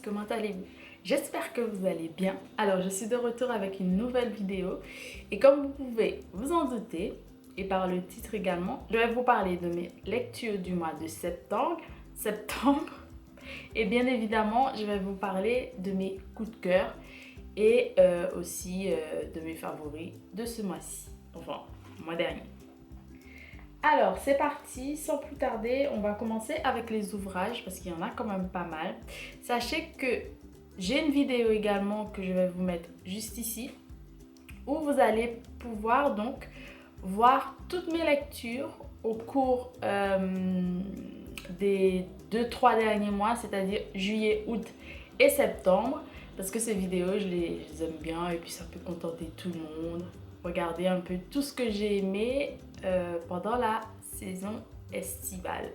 comment allez-vous? J'espère que vous allez bien. Alors, je suis de retour avec une nouvelle vidéo et comme vous pouvez vous en douter, et par le titre également, je vais vous parler de mes lectures du mois de septembre et bien évidemment, je vais vous parler de mes coups de cœur et aussi de mes favoris de ce mois-ci, enfin, mois dernier. Alors, c'est parti, sans plus tarder, on va commencer avec les ouvrages parce qu'il y en a quand même pas mal. Sachez que j'ai une vidéo également que je vais vous mettre juste ici où vous allez pouvoir donc voir toutes mes lectures au cours des 2-3 derniers mois, c'est-à-dire juillet, août et septembre, parce que ces vidéos, je les aime bien et puis ça peut contenter tout le monde. Regardez un peu tout ce que j'ai aimé pendant la saison estivale.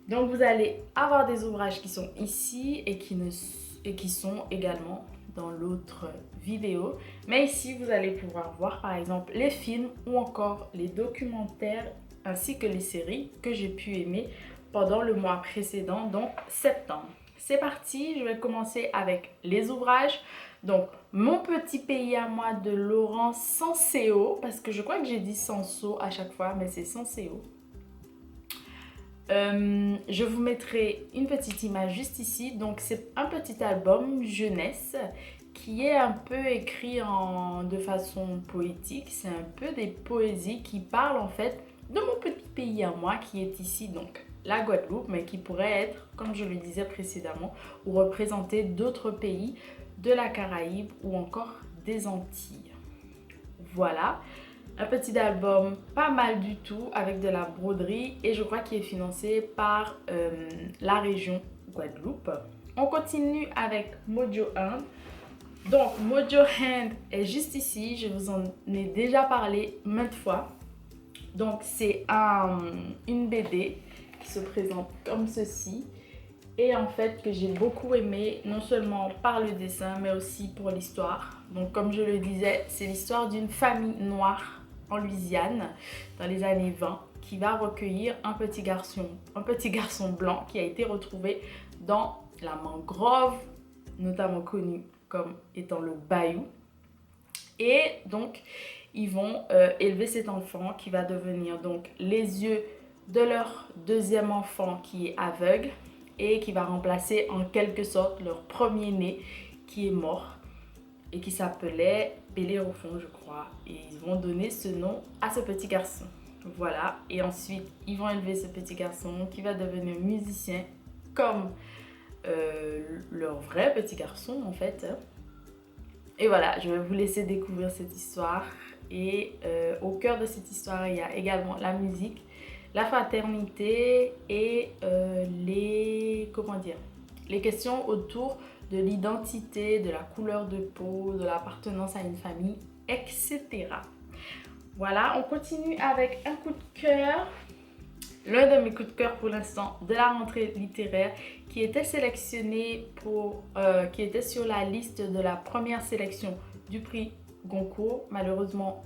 Donc vous allez avoir des ouvrages qui sont ici et qui sont également dans l'autre vidéo. Mais ici, vous allez pouvoir voir par exemple les films ou encore les documentaires ainsi que les séries que j'ai pu aimer pendant le mois précédent, donc septembre. C'est parti, je vais commencer avec les ouvrages. Donc, Mon petit pays à moi de Laurent Sanseo, parce que je crois que j'ai dit Sanso à chaque fois, mais c'est Sanseo. Je vous mettrai une petite image juste ici. Donc, c'est un petit album jeunesse qui est un peu écrit de façon poétique. C'est un peu des poésies qui parlent en fait de mon petit pays à moi qui est ici, donc la Guadeloupe, mais qui pourrait être, comme je le disais précédemment, ou représenter d'autres pays de la Caraïbe ou encore des Antilles. Voilà, un petit album pas mal du tout avec de la broderie et je crois qu'il est financé par la région Guadeloupe. On continue avec Mojo Hand. Donc Mojo Hand est juste ici, je vous en ai déjà parlé maintes fois. Donc c'est une BD qui se présente comme ceci et en fait que j'ai beaucoup aimé, non seulement par le dessin mais aussi pour l'histoire. Donc comme je le disais, c'est l'histoire d'une famille noire en Louisiane dans les années 20 qui va recueillir un petit garçon blanc qui a été retrouvé dans la mangrove, notamment connue comme étant le bayou. Et donc ils vont élever cet enfant qui va devenir donc les yeux de leur deuxième enfant qui est aveugle et qui va remplacer en quelque sorte leur premier-né qui est mort et qui s'appelait Bellérophon, je crois. Et ils vont donner ce nom à ce petit garçon. Voilà. Et ensuite, ils vont élever ce petit garçon qui va devenir musicien comme leur vrai petit garçon en fait. Et voilà, je vais vous laisser découvrir cette histoire. Et au cœur de cette histoire, il y a également la musique, la fraternité et les questions autour de l'identité, de la couleur de peau, de l'appartenance à une famille, etc. Voilà, on continue avec un coup de cœur. L'un de mes coups de cœur pour l'instant de la rentrée littéraire qui était sélectionné qui était sur la liste de la première sélection du prix Goncourt. Malheureusement,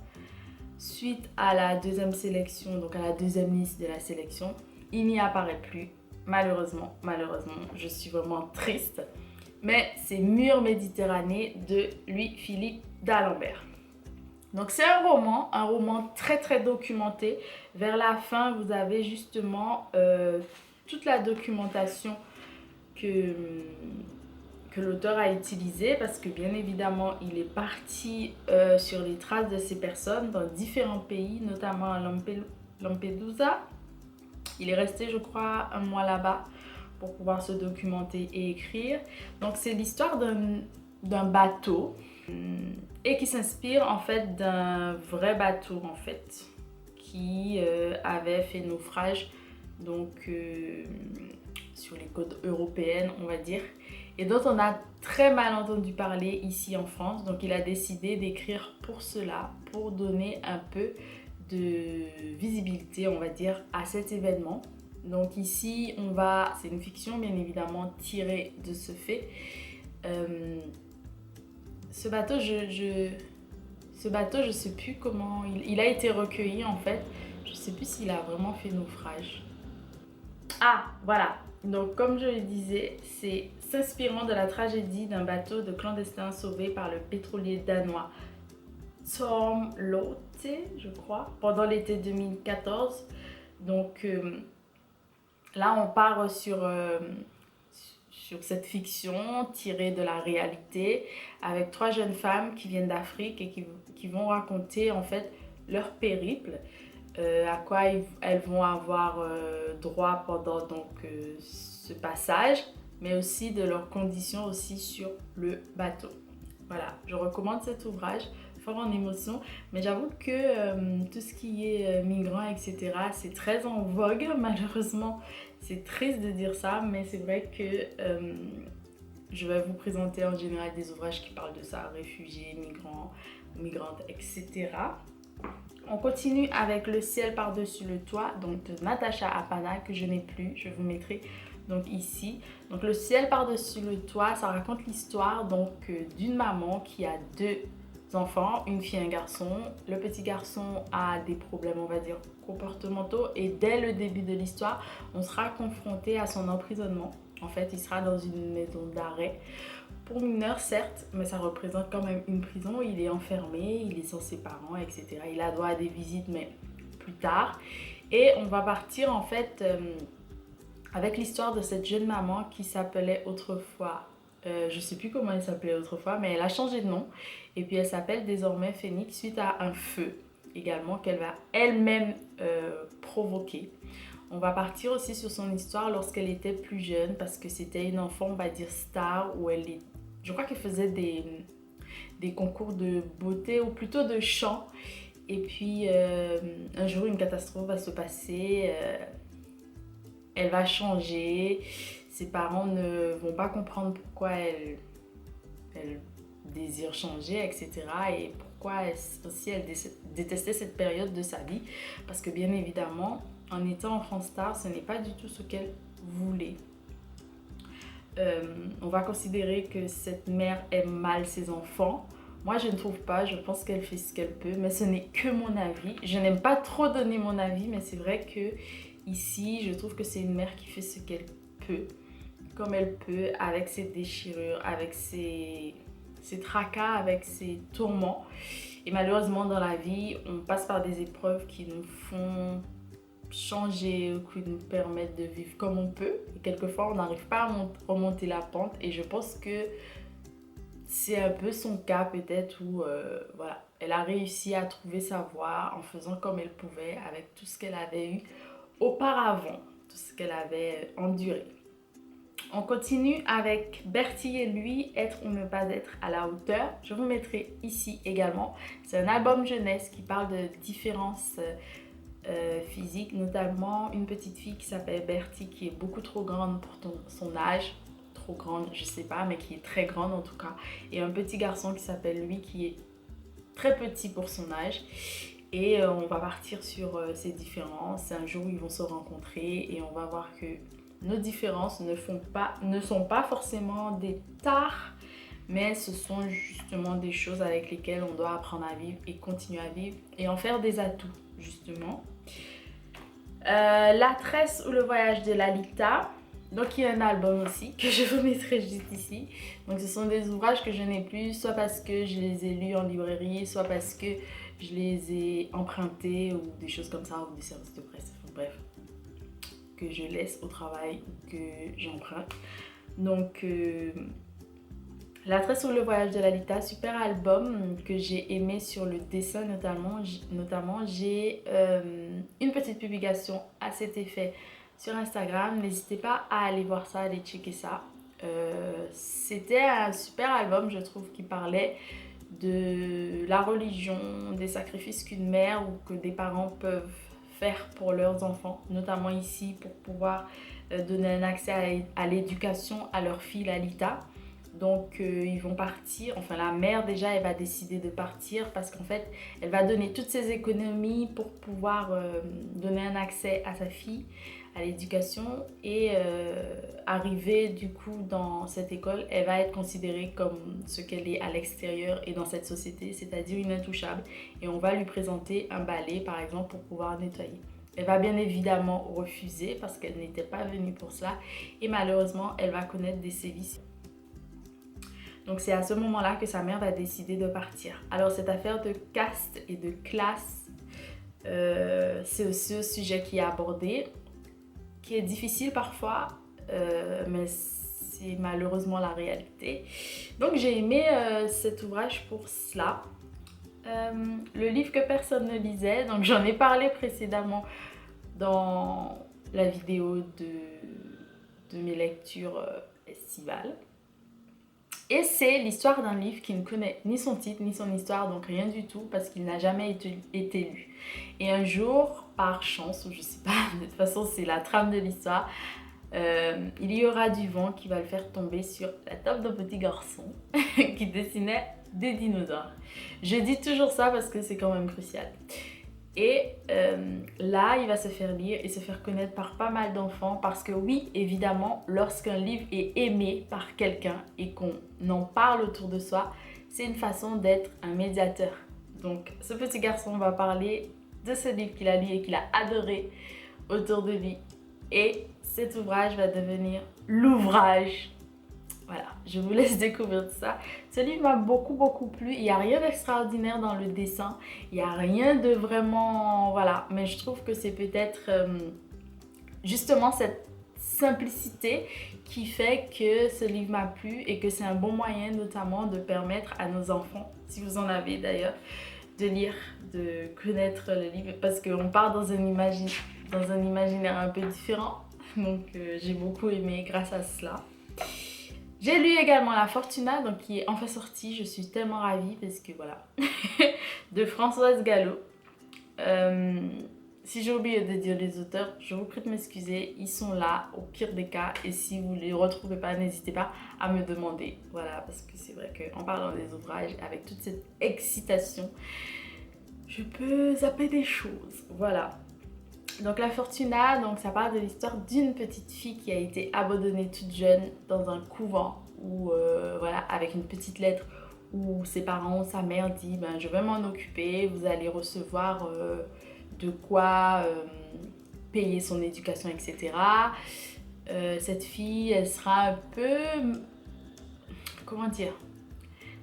suite à la deuxième sélection, donc à la deuxième liste de la sélection, il n'y apparaît plus. Malheureusement, je suis vraiment triste. Mais c'est Mur Méditerranée de Louis-Philippe d'Alembert. Donc c'est un roman très très documenté. Vers la fin, vous avez justement toute la documentation que l'auteur a utilisée parce que bien évidemment, il est parti sur les traces de ces personnes dans différents pays, notamment à Lampedusa. Il est resté, je crois, un mois là-bas pour pouvoir se documenter et écrire. Donc c'est l'histoire d'un bateau et qui s'inspire en fait d'un vrai bateau en fait qui avait fait naufrage donc sur les côtes européennes on va dire et dont on a très mal entendu parler ici en France. Donc il a décidé d'écrire pour cela, pour donner un peu de visibilité on va dire à cet événement. Donc ici c'est une fiction bien évidemment tirée de ce fait. Ce bateau, je sais plus comment il a été recueilli en fait. Je sais plus s'il a vraiment fait naufrage. Ah, voilà. Donc, comme je le disais, c'est s'inspirant de la tragédie d'un bateau de clandestins sauvé par le pétrolier danois Torm Lotte, je crois, pendant l'été 2014. Donc là, on part sur cette fiction tirée de la réalité avec trois jeunes femmes qui viennent d'Afrique et qui vont raconter en fait leur périple, à quoi elles vont avoir droit pendant ce passage, mais aussi de leurs conditions aussi sur le bateau. Voilà, je recommande cet ouvrage, fort en émotion, mais j'avoue que tout ce qui est migrant, etc., c'est très en vogue, malheureusement. C'est triste de dire ça, mais c'est vrai que je vais vous présenter en général des ouvrages qui parlent de ça, réfugiés, migrants, migrantes, etc. On continue avec Le ciel par-dessus le toit, donc de Natacha Apana, que je n'ai plus, je vous mettrai donc ici. Donc Le ciel par-dessus le toit, ça raconte l'histoire d'une maman qui a deux enfants, une fille et un garçon. Le petit garçon a des problèmes, on va dire, comportementaux, et dès le début de l'histoire, on sera confronté à son emprisonnement. En fait, il sera dans une maison d'arrêt pour mineurs, certes, mais ça représente quand même une prison. Il est enfermé, il est sans ses parents, etc. Il a droit à des visites, mais plus tard. Et on va partir en fait avec l'histoire de cette jeune maman qui s'appelait autrefois, je ne sais plus comment elle s'appelait autrefois, mais elle a changé de nom. Et puis elle s'appelle désormais Phénix suite à un feu également qu'elle va elle-même provoquer. On va partir aussi sur son histoire lorsqu'elle était plus jeune, parce que c'était une enfant, on va dire, star, où je crois qu'elle faisait des concours de beauté, ou plutôt de chant. Et puis un jour, une catastrophe va se passer, elle va changer, ses parents ne vont pas comprendre pourquoi elle désire changer, etc. Et pourquoi elle détestait cette période de sa vie. Parce que bien évidemment, en étant enfant star, ce n'est pas du tout ce qu'elle voulait. On va considérer que cette mère aime mal ses enfants. Moi, je ne trouve pas, je pense qu'elle fait ce qu'elle peut, mais ce n'est que mon avis. Je n'aime pas trop donner mon avis, mais c'est vrai que ici, je trouve que c'est une mère qui fait ce qu'elle peut, comme elle peut, avec ses déchirures, avec ses tracas, avec ses tourments. Et malheureusement, dans la vie, on passe par des épreuves qui nous font changer, qui nous permettent de vivre comme on peut. Et quelquefois, on n'arrive pas à remonter la pente. Et je pense que c'est un peu son cas peut-être où voilà, elle a réussi à trouver sa voie en faisant comme elle pouvait avec tout ce qu'elle avait eu auparavant, tout ce qu'elle avait enduré. On continue avec Bertie et lui, Être ou ne pas être à la hauteur. Je vous mettrai ici également. C'est un album jeunesse qui parle de différences physiques, notamment une petite fille qui s'appelle Bertie qui est beaucoup trop grande pour son âge. Trop grande, je sais pas, mais qui est très grande en tout cas. Et un petit garçon qui s'appelle lui qui est très petit pour son âge. Et on va partir sur ces différences. Un jour, ils vont se rencontrer et on va voir que nos différences ne sont pas forcément des tares, mais ce sont justement des choses avec lesquelles on doit apprendre à vivre et continuer à vivre et en faire des atouts, justement. La tresse ou le voyage de Lalita. Donc il y a un album aussi que je vous mettrai juste ici. Donc ce sont des ouvrages que je n'ai plus, soit parce que je les ai lus en librairie, soit parce que je les ai empruntés ou des choses comme ça, ou des services de presse, bref, que je laisse au travail ou que j'emprunte. Donc La tresse ou le voyage de Lalita, super album que j'ai aimé sur le dessin notamment. J'ai une petite publication à cet effet sur Instagram. N'hésitez pas à aller voir ça, aller checker ça. C'était un super album, je trouve, qui parlait de la religion, des sacrifices qu'une mère ou que des parents peuvent faire pour leurs enfants, notamment ici pour pouvoir donner un accès à l'éducation à leur fille Lalita. Donc ils vont partir, enfin la mère déjà elle va décider de partir parce qu'en fait elle va donner toutes ses économies pour pouvoir donner un accès à sa fille à l'éducation et arriver du coup dans cette école, elle va être considérée comme ce qu'elle est à l'extérieur et dans cette société, c'est-à-dire une intouchable, et on va lui présenter un balai par exemple pour pouvoir nettoyer. Elle va bien évidemment refuser parce qu'elle n'était pas venue pour cela et malheureusement, elle va connaître des sévices. Donc c'est à ce moment-là que sa mère va décider de partir. Alors cette affaire de caste et de classe, c'est aussi un sujet qui est abordé, qui est difficile parfois, mais c'est malheureusement la réalité. Donc j'ai aimé cet ouvrage pour cela. Le livre que personne ne lisait, donc j'en ai parlé précédemment dans la vidéo de mes lectures estivales. Et c'est l'histoire d'un livre qui ne connaît ni son titre ni son histoire, donc rien du tout, parce qu'il n'a jamais été lu. Et un jour, par chance, ou je sais pas, de toute façon c'est la trame de l'histoire, il y aura du vent qui va le faire tomber sur la table d'un petit garçon qui dessinait des dinosaures. Je dis toujours ça parce que c'est quand même crucial. Et là, il va se faire lire et se faire connaître par pas mal d'enfants parce que oui, évidemment, lorsqu'un livre est aimé par quelqu'un et qu'on en parle autour de soi, c'est une façon d'être un médiateur. Donc, ce petit garçon va parler de ce livre qu'il a lu et qu'il a adoré autour de lui. Et cet ouvrage va devenir l'ouvrage. Voilà, je vous laisse découvrir tout ça. Ce livre m'a beaucoup plu. Il n'y a rien d'extraordinaire dans le dessin. Il n'y a rien de vraiment... Voilà, mais je trouve que c'est peut-être justement cette simplicité qui fait que ce livre m'a plu et que c'est un bon moyen notamment de permettre à nos enfants, si vous en avez d'ailleurs, de lire, de connaître le livre parce qu'on part dans un imaginaire un peu différent. Donc j'ai beaucoup aimé grâce à cela. J'ai lu également La Fortuna, donc qui est enfin sortie. Je suis tellement ravie parce que voilà, de Françoise Gallo. Si j'ai oublié de dire les auteurs, je vous prie de m'excuser. Ils sont là au pire des cas et si vous ne les retrouvez pas, n'hésitez pas à me demander. Voilà, parce que c'est vrai qu'en parlant des ouvrages, avec toute cette excitation, je peux zapper des choses. Voilà. Donc La Fortuna, donc ça parle de l'histoire d'une petite fille qui a été abandonnée toute jeune dans un couvent où voilà, avec une petite lettre où ses parents, sa mère dit ben, je vais m'en occuper, vous allez recevoir de quoi payer son éducation, etc. Cette fille, elle sera un peu, comment dire,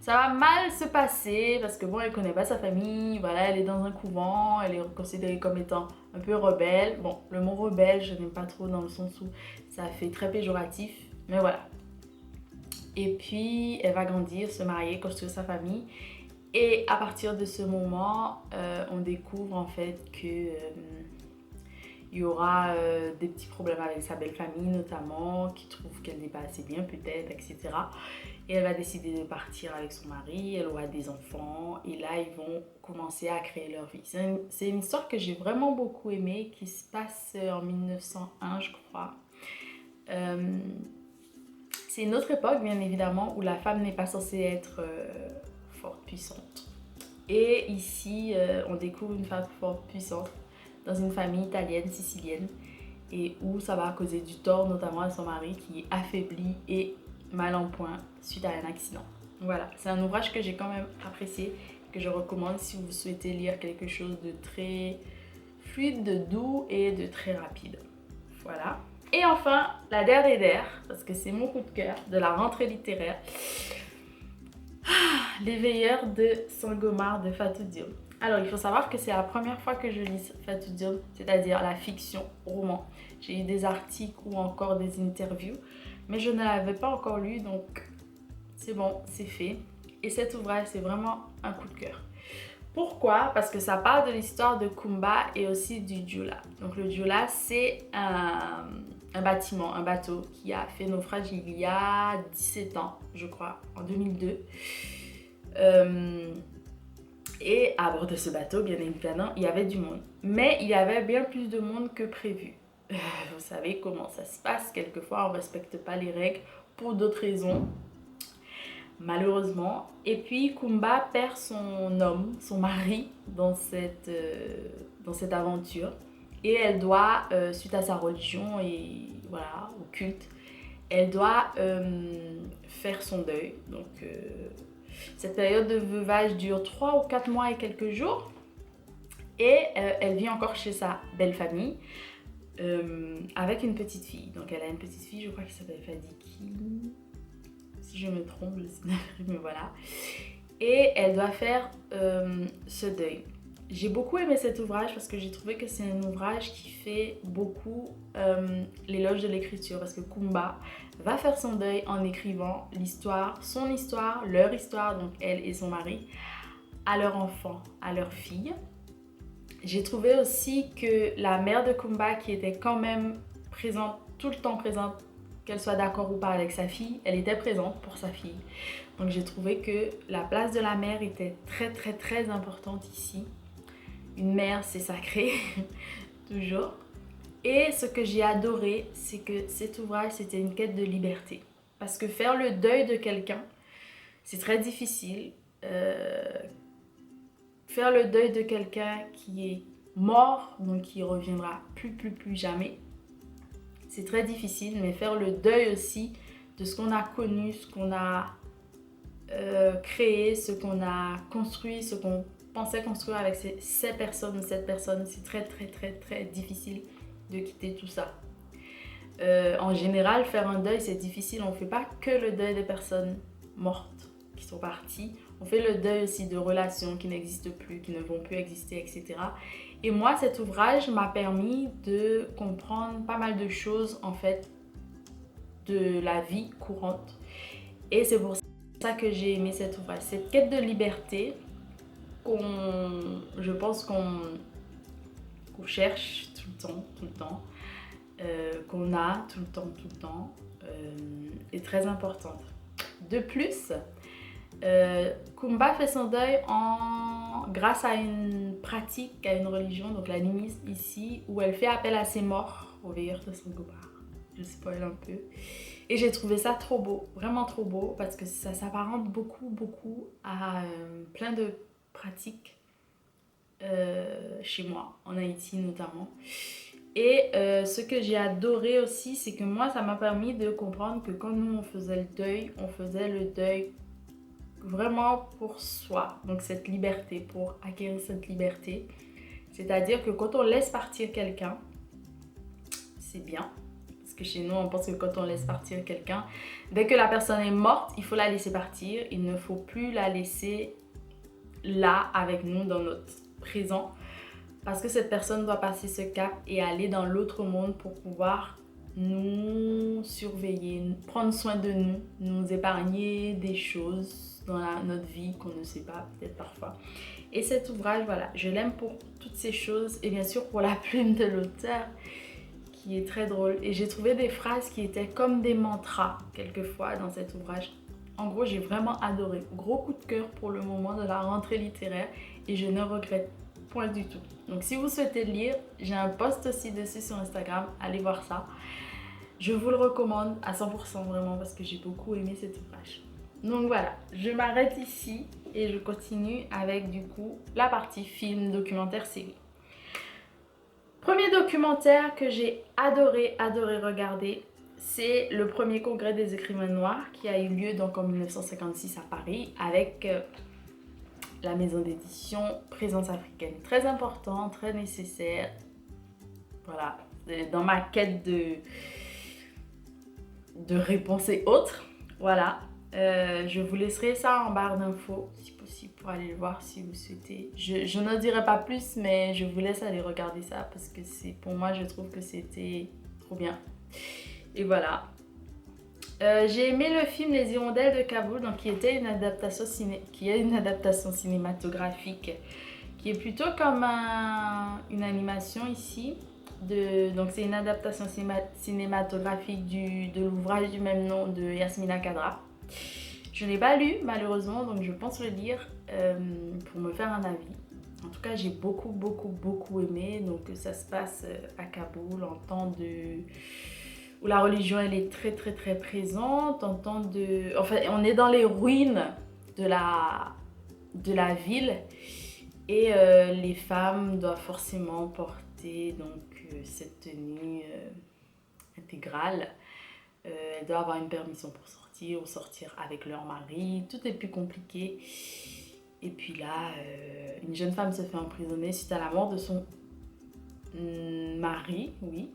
ça va mal se passer parce que bon, elle connaît pas sa famille, voilà, elle est dans un couvent, elle est considérée comme étant un peu rebelle. Bon, le mot rebelle, je n'aime pas trop dans le sens où ça fait très péjoratif, mais voilà. Et puis, elle va grandir, se marier, construire sa famille. Et à partir de ce moment, on découvre en fait que il y aura des petits problèmes avec sa belle famille notamment, qui trouve qu'elle n'est pas assez bien peut-être, etc. Et elle va décider de partir avec son mari, elle aura des enfants et là ils vont commencer à créer leur vie. C'est une histoire que j'ai vraiment beaucoup aimée, qui se passe en 1901 je crois. C'est une autre époque bien évidemment où la femme n'est pas censée être forte, puissante. Et ici on découvre une femme forte, puissante dans une famille italienne, sicilienne, et où ça va causer du tort notamment à son mari qui est affaibli et mal en point suite à un accident. Voilà, c'est un ouvrage que j'ai quand même apprécié, que je recommande si vous souhaitez lire quelque chose de très fluide, de doux et de très rapide. Voilà. Et enfin, la dernière, parce que c'est mon coup de cœur de la rentrée littéraire, Les Veilleurs de Sangomar de Fatou Diop. Alors, il faut savoir que c'est la première fois que je lis Fatou Diop, c'est-à-dire la fiction roman. J'ai eu des articles ou encore des interviews, mais je ne l'avais pas encore lu, donc c'est bon, c'est fait. Et cet ouvrage, c'est vraiment un coup de cœur. Pourquoi? Parce que ça parle de l'histoire de Kumba et aussi du Jula. Donc le Jula, c'est un bâtiment, un bateau qui a fait naufrage il y a 17 ans, je crois, en 2002. Et à bord de ce bateau, bien évidemment, il y avait du monde. Mais il y avait bien plus de monde que prévu. Vous savez comment ça se passe. Quelquefois, on ne respecte pas les règles pour d'autres raisons. Malheureusement. Et puis, Kumba perd son homme, son mari, dans cette aventure. Et elle doit, suite à sa religion et voilà, au culte, elle doit faire son deuil. Donc, cette période de veuvage dure 3 ou 4 mois et quelques jours. Et elle vit encore chez sa belle famille avec une petite fille. Donc elle a une petite fille, je crois, qui s'appelle Fadiki. Si je me trompe, je sais pas, mais voilà. Et elle doit faire ce deuil. J'ai beaucoup aimé cet ouvrage parce que j'ai trouvé que c'est un ouvrage qui fait beaucoup l'éloge de l'écriture. Parce que Kumba va faire son deuil en écrivant l'histoire, son histoire, leur histoire, donc elle et son mari, à leur enfant, à leur fille. J'ai trouvé aussi que la mère de Kumba, qui était quand même présente, tout le temps présente, qu'elle soit d'accord ou pas avec sa fille, elle était présente pour sa fille. Donc j'ai trouvé que la place de la mère était très très très importante ici. Une mère, c'est sacré, toujours. Et ce que j'ai adoré, c'est que cet ouvrage, c'était une quête de liberté. Parce que faire le deuil de quelqu'un, c'est très difficile. Faire le deuil de quelqu'un qui est mort, donc qui reviendra plus jamais, c'est très difficile. Mais faire le deuil aussi de ce qu'on a connu, ce qu'on a créé, ce qu'on a construit, ce qu'on pensait construire avec ces personnes ou cette personne, c'est très très très très difficile de quitter tout ça. En général, faire un deuil, c'est difficile. On ne fait pas que le deuil des personnes mortes qui sont parties. On fait le deuil aussi de relations qui n'existent plus, qui ne vont plus exister, etc. Et moi, cet ouvrage m'a permis de comprendre pas mal de choses, en fait, de la vie courante. Et c'est pour ça que j'ai aimé cet ouvrage. Cette quête de liberté je pense qu'on cherche tout le temps, qu'on a tout le temps, est très importante. De plus, Kumba fait son deuil grâce à une pratique, à une religion, donc l'animisme ici, où elle fait appel à ses morts au veilleur de son gobar. Je spoil un peu. Et j'ai trouvé ça trop beau, vraiment trop beau, parce que ça s'apparente beaucoup à plein de pratiques chez moi, en Haïti notamment. Et ce que j'ai adoré aussi, c'est que moi, ça m'a permis de comprendre que quand nous, on faisait le deuil vraiment pour soi. Donc cette liberté, pour acquérir cette liberté. C'est-à-dire que quand on laisse partir quelqu'un, c'est bien. Parce que chez nous, on pense que quand on laisse partir quelqu'un, dès que la personne est morte, il faut la laisser partir. Il ne faut plus la laisser là avec nous dans notre présent. Parce que cette personne doit passer ce cap et aller dans l'autre monde pour pouvoir nous surveiller, prendre soin de nous, nous épargner des choses dans notre vie qu'on ne sait pas peut-être parfois. Et cet ouvrage, voilà, je l'aime pour toutes ces choses et bien sûr pour la plume de l'auteur qui est très drôle. Et j'ai trouvé des phrases qui étaient comme des mantras quelquefois dans cet ouvrage. En gros, j'ai vraiment adoré. Gros coup de cœur pour le moment de la rentrée littéraire et je ne regrette point du tout. Donc si vous souhaitez le lire, j'ai un post aussi dessus sur Instagram, allez voir ça. Je vous le recommande à 100% vraiment parce que j'ai beaucoup aimé cet ouvrage. Donc voilà, je m'arrête ici et je continue avec du coup la partie film, documentaire, série. Premier documentaire que j'ai adoré regarder, c'est le premier congrès des écrivains noirs qui a eu lieu donc en 1956 à Paris avec la maison d'édition Présence africaine. Très important, très nécessaire. Voilà, dans ma quête de réponses et autres. Voilà, je vous laisserai ça en barre d'infos si possible pour aller le voir si vous souhaitez. Je n'en dirai pas plus, mais je vous laisse aller regarder ça parce que pour moi, je trouve que c'était trop bien. Et voilà. J'ai aimé le film Les Hirondelles de Kaboul, donc qui est une adaptation cinématographique, qui est plutôt comme une animation ici. Donc c'est une adaptation cinématographique de l'ouvrage du même nom de Yasmina Khadra. Je ne l'ai pas lu malheureusement, donc je pense le lire pour me faire un avis. En tout cas, j'ai beaucoup aimé. Donc ça se passe à Kaboul en temps où la religion elle est très présente, enfin on est dans les ruines de la ville et les femmes doivent forcément porter donc cette tenue intégrale. Elles doivent avoir une permission pour sortir ou sortir avec leur mari, tout est plus compliqué. Et puis là, une jeune femme se fait emprisonner suite à la mort de son mari, oui.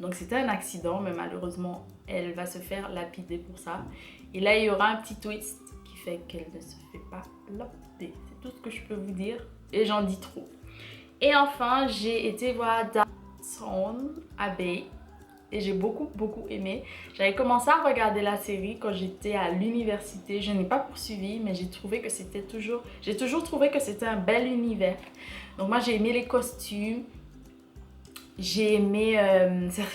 Donc c'était un accident, mais malheureusement, elle va se faire lapider pour ça. Et là, il y aura un petit twist qui fait qu'elle ne se fait pas lapider. C'est tout ce que je peux vous dire. Et j'en dis trop. Et enfin, j'ai été voir Downton Abbey. Et j'ai beaucoup aimé. J'avais commencé à regarder la série quand j'étais à l'université. Je n'ai pas poursuivi, mais j'ai trouvé que c'était toujours... J'ai toujours trouvé que c'était un bel univers. Donc moi, j'ai aimé les costumes. J'ai aimé...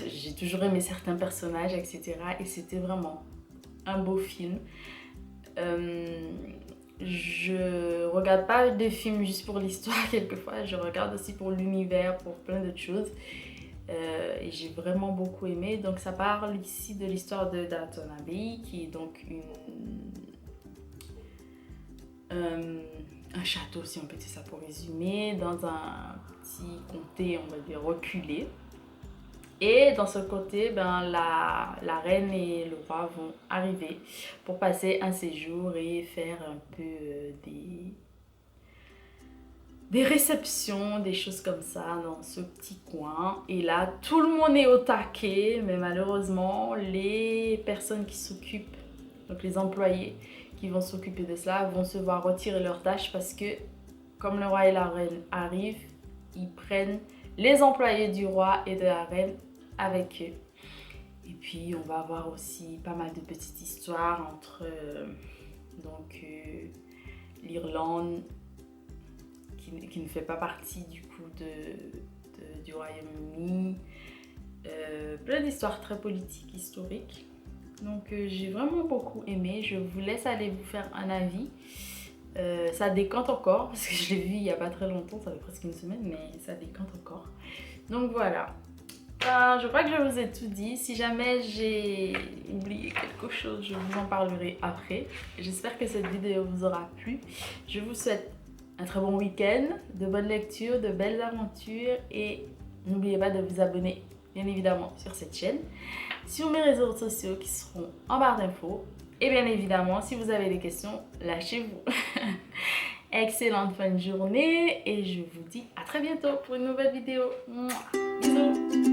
j'ai toujours aimé certains personnages, etc. Et c'était vraiment un beau film. Je regarde pas des films juste pour l'histoire quelquefois. Je regarde aussi pour l'univers, pour plein d'autres choses. Et j'ai vraiment beaucoup aimé. Donc ça parle ici de l'histoire de Downton Abbey, qui est donc un château, si on peut dire ça pour résumer, dans un petit comté, on va dire, reculé. Et dans ce côté, ben, la reine et le roi vont arriver pour passer un séjour et faire un peu des réceptions, des choses comme ça dans ce petit coin. Et là, tout le monde est au taquet, mais malheureusement, les personnes qui s'occupent, donc les employés qui vont s'occuper de cela, vont se voir retirer leurs tâches parce que, comme le roi et la reine arrivent, ils prennent les employés du roi et de la reine avec eux. Et puis, on va avoir aussi pas mal de petites histoires entre l'Irlande, qui ne fait pas partie du coup du Royaume-Uni. Plein d'histoires très politiques, historiques. Donc j'ai vraiment beaucoup aimé. Je vous laisse aller vous faire un avis. Ça décante encore, parce que je l'ai vu il n'y a pas très longtemps, ça fait presque une semaine, mais ça décante encore. Donc voilà. Je crois que je vous ai tout dit. Si jamais j'ai oublié quelque chose, je vous en parlerai après. J'espère que cette vidéo vous aura plu. Je vous souhaite un très bon week-end, de bonnes lectures, de belles aventures et n'oubliez pas de vous abonner bien évidemment sur cette chaîne, sur mes réseaux sociaux qui seront en barre d'infos et bien évidemment si vous avez des questions, lâchez-vous. Excellente fin de journée et je vous dis à très bientôt pour une nouvelle vidéo. Bisous.